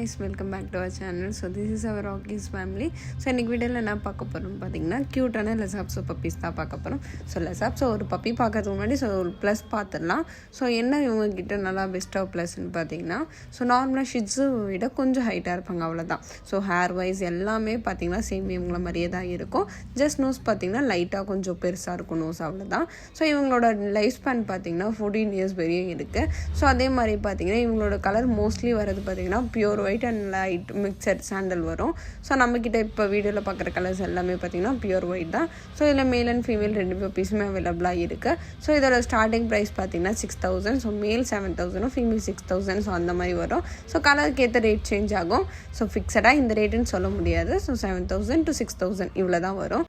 guys, welcome back to our channel. So this is our Rocky's family. So இன்னைக்கு வீடியோவில் என்ன பார்க்க போகிறோம் பார்த்தீங்கன்னா க்யூட்டான லெசாப்ஸோ பப்பீஸ் தான் பார்க்க போகிறோம். ஸோ லெசாப்ஸோ ஒரு பப்பி பார்க்கறதுக்கு முன்னாடி ஸோ ஒரு ப்ளஸ் பார்த்துடலாம். ஸோ என்ன இவங்ககிட்ட நல்லா பெஸ்ட்டாக ப்ளஸ்ன்னு பார்த்தீங்கன்னா ஸோ நார்மலாக ஷிட்ஸு விட கொஞ்சம் ஹைட்டாக இருப்பாங்க, அவ்வளோதான். ஸோ ஹேர் வைஸ் எல்லாமே பார்த்தீங்கன்னா சேம் இவங்கள மாதிரியே தான் இருக்கும். ஜஸ்ட் நோஸ் பார்த்தீங்கன்னா லைட்டாக கொஞ்சம் பெருசாக இருக்கும் நோஸ், அவ்வளோதான். ஸோ இவங்களோட லைஃப் ஸ்பேன் பார்த்தீங்கன்னா 14 years வரையும் இருக்குது. ஸோ அதே மாதிரி பார்த்தீங்கன்னா இவங்களோட கலர் மோஸ்ட்லி வரது பார்த்தீங்கன்னா pure white and light mixed sandal வரும். ஸோ நம்மக்கிட்ட இப்போ வீடியோவில் பார்க்குற கலர்ஸ் எல்லாமே பார்த்தீங்கன்னா பியூர் ஒயிட் தான். ஸோ இதில் மேல் அண்ட் ஃபீமேல் 2 பப்பீஸுமே அவைலபிளாக இருக்குது. ஸோ இதோட ஸ்டார்டிங் ப்ரைஸ் பார்த்தீங்கன்னா 6,000. So male 7,000, female 6,000. ஸோ அந்த மாதிரி வரும். ஸோ கலருக்கு ஏற்ற ரேட் சேஞ்ச் ஆகும். ஸோ ஃபிக்ஸடாக இந்த ரேட்டுன்னு சொல்ல முடியாது. ஸோ 7,000 to 6,000 இவ்வளோ தான் வரும்.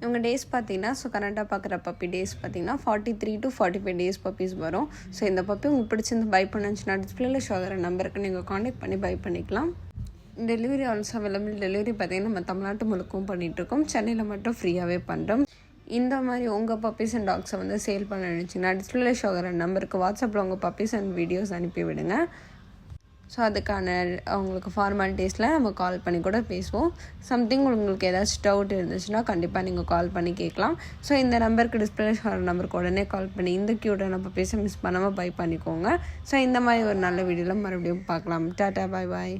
இவங்க டேஸ் பார்த்தீங்கன்னா ஸோ கரண்ட்டாக பார்க்குற பப்பி டேஸ் பார்த்தீங்கன்னா 43 to 45 days பப்பீஸ் வரும். ஸோ இந்த பப்பி உங்களுக்கு பிடிச்சிருந்து பை பண்ணுச்சுன்னா டிஸ்பிளேல ஷோ ஆகிற நம்பருக்கு நீங்கள் காண்டாக்ட் பண்ணி பை பண்ணிக்கலாம். Delivery also available. டெலிவரி பார்த்தீங்கன்னா நம்ம தமிழ்நாட்டு முழுக்கவும் பண்ணிகிட்ருக்கோம். சென்னையில் மட்டும் ஃப்ரீயாகவே பண்ணுறோம். இந்த மாதிரி உங்கள் பப்பீஸ் அண்ட் டாக்ஸை வந்து சேல் பண்ண நினச்சிங்கன்னா டிஸ்பிளேல ஷோ ஆகிற நம்பருக்கு வாட்ஸ்அப்பில் உங்கள் பப்பீஸ் அண்ட் வீடியோஸ் அனுப்பி விடுங்க. ஸோ அதுக்கான அவங்களுக்கு ஃபார்மாலிட்டிஸில் நம்ம கால் பண்ணி கூட பேசுவோம். சம்திங் உங்களுக்கு ஏதாச்சும் டவுட் இருந்துச்சுன்னா கண்டிப்பாக நீங்கள் கால் பண்ணி கேட்கலாம். ஸோ இந்த நம்பருக்கு டிஸ்பிளே நம்பருக்கு உடனே கால் பண்ணி இந்த க்யூட்டான பப்பீஸை மிஸ் பண்ணாமல் பை பண்ணிக்கோங்க. ஸோ இந்த மாதிரி ஒரு நல்ல வீடியோவில் மறுபடியும் பார்க்கலாம். டாட்டா, பாய் பாய்.